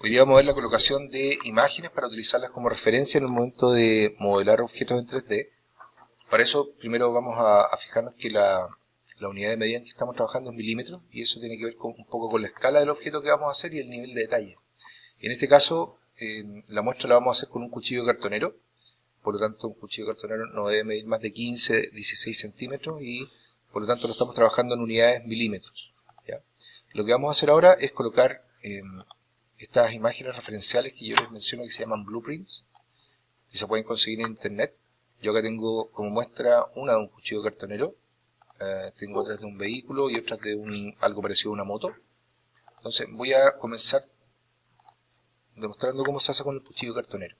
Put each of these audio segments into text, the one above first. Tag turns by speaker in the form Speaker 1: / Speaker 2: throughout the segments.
Speaker 1: Hoy día vamos a ver la colocación de imágenes para utilizarlas como referencia en el momento de modelar objetos en 3D. Para eso, primero vamos a fijarnos que la unidad de medida en que estamos trabajando es milímetros, y eso tiene que ver un poco con la escala del objeto que vamos a hacer y el nivel de detalle. En este caso, la muestra la vamos a hacer con un cuchillo cartonero. Por lo tanto, un cuchillo cartonero no debe medir más de 15, 16 centímetros y por lo tanto lo estamos trabajando en unidades milímetros, ¿ya? Lo que vamos a hacer ahora es colocar estas imágenes referenciales que yo les menciono, que se llaman blueprints, que se pueden conseguir en internet. Yo acá tengo como muestra una de un cuchillo cartonero, tengo otras de un vehículo y otras de algo parecido a una moto. Entonces voy a comenzar demostrando cómo se hace con el cuchillo cartonero.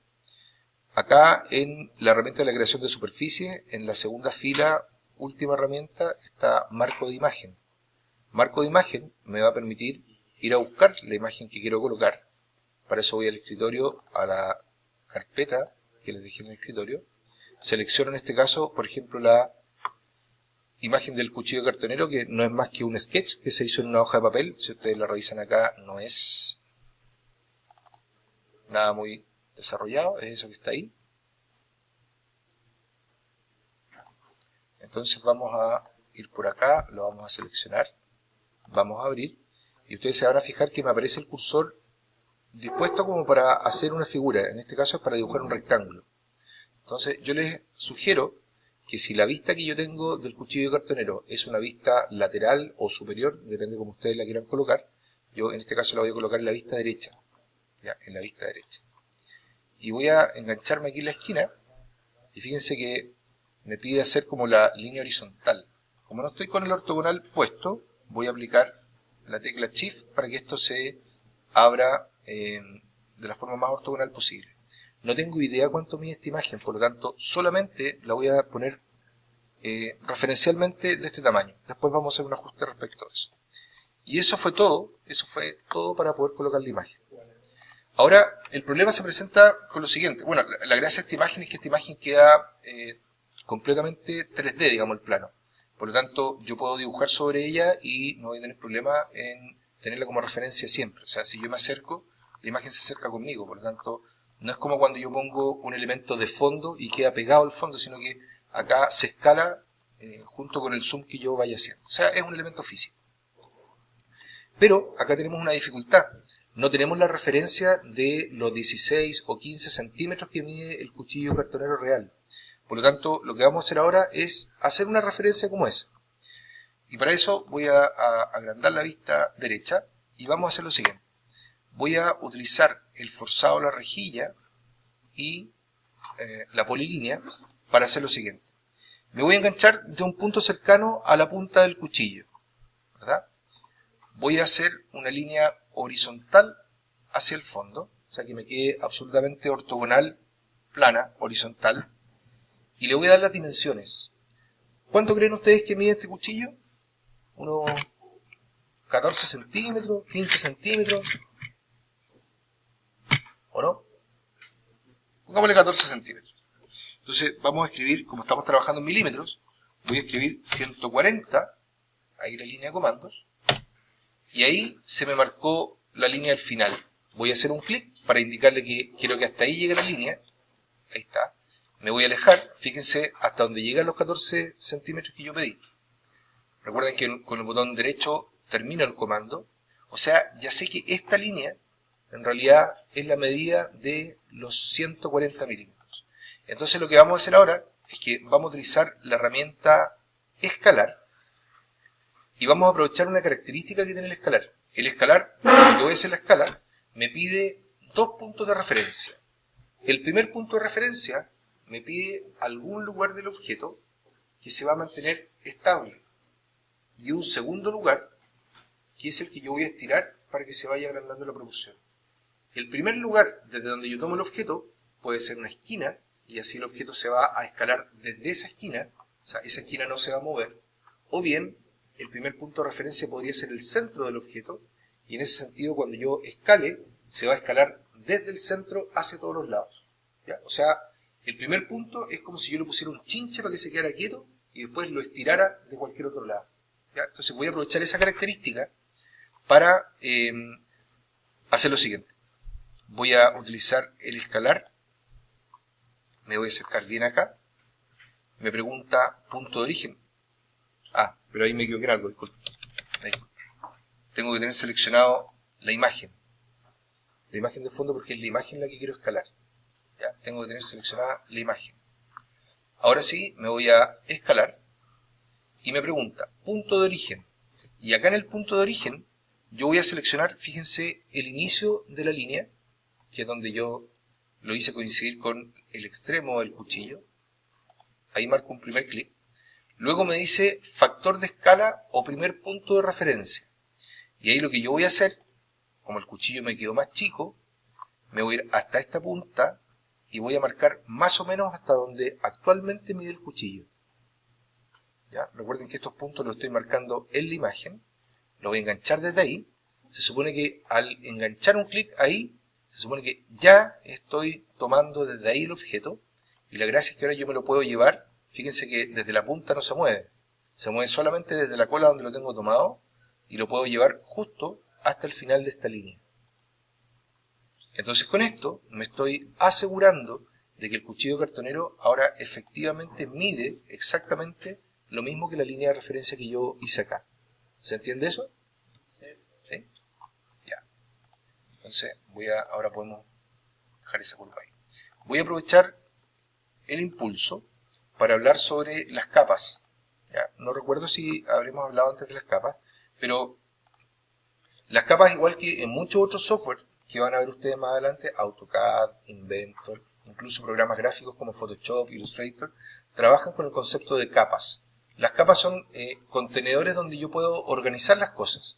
Speaker 1: Acá en la herramienta de la creación de superficie, en la segunda fila, última herramienta, está marco de imagen. Marco de imagen me va a permitir ir a buscar la imagen que quiero colocar. Para eso voy al escritorio, a la carpeta que les dejé en el escritorio. Selecciono en este caso, por ejemplo, la imagen del cuchillo cartonero, que no es más que un sketch que se hizo en una hoja de papel. Si ustedes la revisan acá, no es nada muy desarrollado, es eso que está ahí. Entonces vamos a ir por acá, lo vamos a seleccionar, vamos a abrir, y ustedes se van a fijar que me aparece el cursor dispuesto como para hacer una figura. En este caso es para dibujar un rectángulo. Entonces yo les sugiero que si la vista que yo tengo del cuchillo cartonero es una vista lateral o superior, depende de cómo ustedes la quieran colocar, yo en este caso la voy a colocar en la vista derecha, ¿ya? En la vista derecha. Y voy a engancharme aquí en la esquina, y fíjense que me pide hacer como la línea horizontal. Como no estoy con el ortogonal puesto, voy a aplicar la tecla Shift para que esto se abra de la forma más ortogonal posible. No tengo idea cuánto mide esta imagen, por lo tanto solamente la voy a poner referencialmente de este tamaño. Después vamos a hacer un ajuste respecto a eso. Y eso fue todo para poder colocar la imagen. Ahora, el problema se presenta con lo siguiente. Bueno, la gracia de esta imagen es que esta imagen queda completamente 3D, digamos, el plano. Por lo tanto, yo puedo dibujar sobre ella y no voy a tener problema en tenerla como referencia siempre. O sea, si yo me acerco, la imagen se acerca conmigo. Por lo tanto, no es como cuando yo pongo un elemento de fondo y queda pegado al fondo, sino que acá se escala junto con el zoom que yo vaya haciendo. O sea, es un elemento físico. Pero acá tenemos una dificultad. No tenemos la referencia de los 16 o 15 centímetros que mide el cuchillo cartonero real. Por lo tanto, lo que vamos a hacer ahora es hacer una referencia como esa. Y para eso voy a agrandar la vista derecha y vamos a hacer lo siguiente. Voy a utilizar el forzado a la rejilla y la polilínea para hacer lo siguiente. Me voy a enganchar de un punto cercano a la punta del cuchillo, ¿verdad? Voy a hacer una línea horizontal hacia el fondo, o sea que me quede absolutamente ortogonal, plana, horizontal, y le voy a dar las dimensiones. ¿Cuánto creen ustedes que mide este cuchillo? Unos 14 centímetros, 15 centímetros, ¿o no? Pongámosle 14 centímetros. Entonces vamos a escribir, como estamos trabajando en milímetros, voy a escribir 140, ahí la línea de comandos, y ahí se me marcó la línea al final. Voy a hacer un clic para indicarle que quiero que hasta ahí llegue la línea. Ahí está. Me voy a alejar, fíjense, hasta donde llegan los 14 centímetros que yo pedí. Recuerden que con el botón derecho termino el comando. O sea, ya sé que esta línea en realidad es la medida de los 140 milímetros. Entonces lo que vamos a hacer ahora es que vamos a utilizar la herramienta escalar y vamos a aprovechar una característica que tiene el escalar. El escalar, cuando yo voy a hacer la escala, me pide dos puntos de referencia. El primer punto de referencia me pide algún lugar del objeto que se va a mantener estable. Y un segundo lugar, que es el que yo voy a estirar para que se vaya agrandando la proporción. El primer lugar desde donde yo tomo el objeto puede ser una esquina, y así el objeto se va a escalar desde esa esquina, o sea, esa esquina no se va a mover, o bien el primer punto de referencia podría ser el centro del objeto, y en ese sentido cuando yo escale, se va a escalar desde el centro hacia todos los lados, ¿ya? O sea, el primer punto es como si yo le pusiera un chinche para que se quedara quieto y después lo estirara de cualquier otro lado, ¿ya? Entonces voy a aprovechar esa característica para hacer lo siguiente. voy a utilizar el escalar. Me voy a acercar bien acá. Me pregunta punto de origen. Ah, pero ahí me equivoqué en algo, disculpe. Ahí. Tengo que tener seleccionado la imagen. La imagen de fondo porque es la imagen la que quiero escalar. ¿Ya? Tengo que tener seleccionada la imagen. Ahora sí, me voy a escalar y me pregunta punto de origen. Y acá en el punto de origen yo voy a seleccionar, fíjense, el inicio de la línea, que es donde yo lo hice coincidir con el extremo del cuchillo. Ahí marco un primer clic. Luego me dice factor de escala o primer punto de referencia. Y ahí lo que yo voy a hacer, como el cuchillo me quedó más chico, me voy a ir hasta esta punta y voy a marcar más o menos hasta donde actualmente mide el cuchillo. ¿Ya? Recuerden que estos puntos los estoy marcando en la imagen. Lo voy a enganchar desde ahí. Se supone que al enganchar un clic ahí, se supone que ya estoy tomando desde ahí el objeto. Y la gracia es que ahora yo me lo puedo llevar. Fíjense que desde la punta no se mueve. Se mueve solamente desde la cola donde lo tengo tomado. Y lo puedo llevar justo hasta el final de esta línea. Entonces con esto me estoy asegurando de que el cuchillo cartonero ahora efectivamente mide exactamente lo mismo que la línea de referencia que yo hice acá. ¿Se entiende eso? ¿Sí? Ya. Entonces ahora podemos dejar esa curva ahí. Voy a aprovechar el impulso para hablar sobre las capas. ¿Ya? No recuerdo si habremos hablado antes de las capas, pero las capas, igual que en muchos otros software que van a ver ustedes más adelante, AutoCAD, Inventor, incluso programas gráficos como Photoshop, Illustrator, trabajan con el concepto de capas. Las capas son contenedores donde yo puedo organizar las cosas.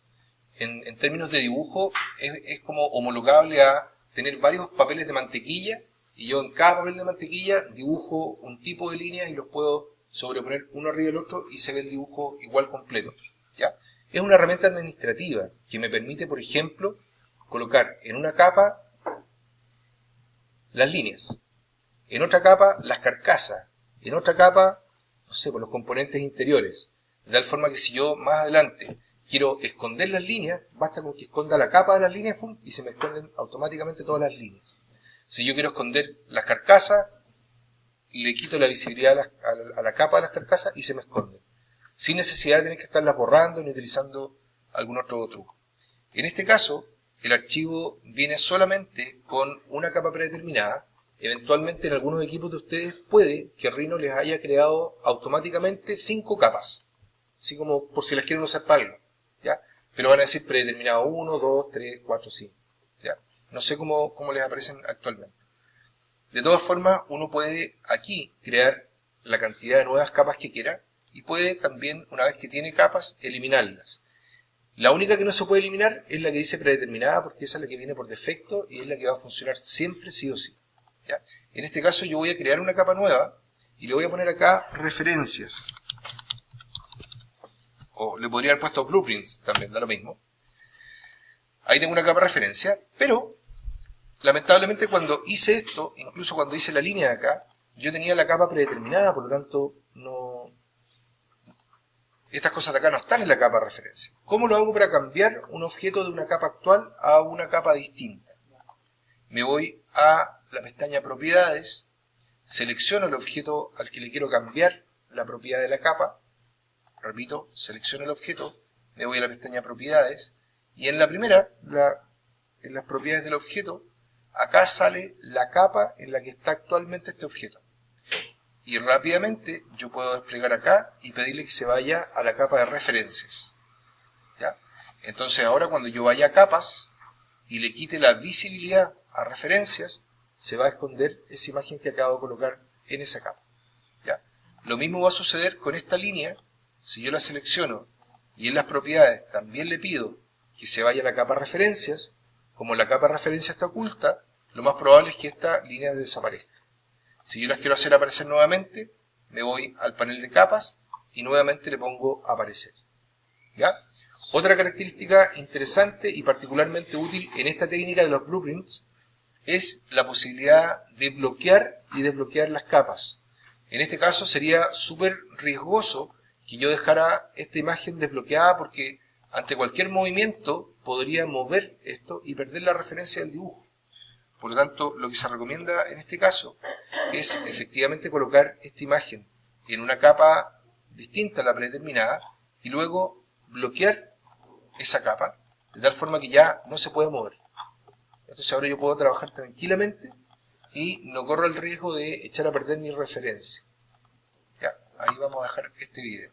Speaker 1: En términos de dibujo, es como homologable a tener varios papeles de mantequilla, y yo en cada papel de mantequilla dibujo un tipo de líneas y los puedo sobreponer uno arriba del otro y se ve el dibujo igual completo. ¿Ya? Es una herramienta administrativa que me permite, por ejemplo, colocar en una capa las líneas, en otra capa las carcasas, en otra capa, no sé, por los componentes interiores. De tal forma que si yo más adelante quiero esconder las líneas, basta con que esconda la capa de las líneas y se me esconden automáticamente todas las líneas. Si yo quiero esconder las carcasas, le quito la visibilidad a la capa de las carcasas y se me esconden, sin necesidad de tener que estarlas borrando ni utilizando algún otro truco. En este caso, el archivo viene solamente con una capa predeterminada. Eventualmente en algunos equipos de ustedes puede que Rhino les haya creado automáticamente 5 capas, así como por si las quieren usar para algo, ¿ya? Pero van a decir predeterminado 1, 2, 3, 4, 5, ¿ya? No sé cómo les aparecen actualmente. De todas formas, uno puede aquí crear la cantidad de nuevas capas que quiera y puede también, una vez que tiene capas, eliminarlas. La única que no se puede eliminar es la que dice predeterminada, porque esa es la que viene por defecto y es la que va a funcionar siempre sí o sí. ¿Ya? En este caso yo voy a crear una capa nueva y le voy a poner acá referencias. O le podría haber puesto blueprints también, da lo mismo. Ahí tengo una capa referencia, pero lamentablemente cuando hice esto, incluso cuando hice la línea de acá, yo tenía la capa predeterminada, por lo tanto estas cosas de acá no están en la capa referencia. ¿Cómo lo hago para cambiar un objeto de una capa actual a una capa distinta? Me voy a la pestaña Propiedades, selecciono el objeto al que le quiero cambiar la propiedad de la capa, repito, selecciono el objeto, me voy a la pestaña Propiedades, y en la primera, en las propiedades del objeto, acá sale la capa en la que está actualmente este objeto. Y rápidamente yo puedo desplegar acá y pedirle que se vaya a la capa de referencias. ¿Ya? Entonces ahora cuando yo vaya a capas y le quite la visibilidad a referencias, se va a esconder esa imagen que acabo de colocar en esa capa. ¿Ya? Lo mismo va a suceder con esta línea. Si yo la selecciono y en las propiedades también le pido que se vaya a la capa referencias, como la capa referencia está oculta, lo más probable es que esta línea desaparezca. Si yo las quiero hacer aparecer nuevamente, me voy al panel de capas y nuevamente le pongo aparecer. ¿Ya? Otra característica interesante y particularmente útil en esta técnica de los blueprints es la posibilidad de bloquear y desbloquear las capas. En este caso sería súper riesgoso que yo dejara esta imagen desbloqueada porque ante cualquier movimiento podría mover esto y perder la referencia del dibujo. Por lo tanto, lo que se recomienda en este caso es efectivamente colocar esta imagen en una capa distinta a la predeterminada y luego bloquear esa capa de tal forma que ya no se puede mover. Entonces ahora yo puedo trabajar tranquilamente y no corro el riesgo de echar a perder mi referencia. Ya, ahí vamos a dejar este video.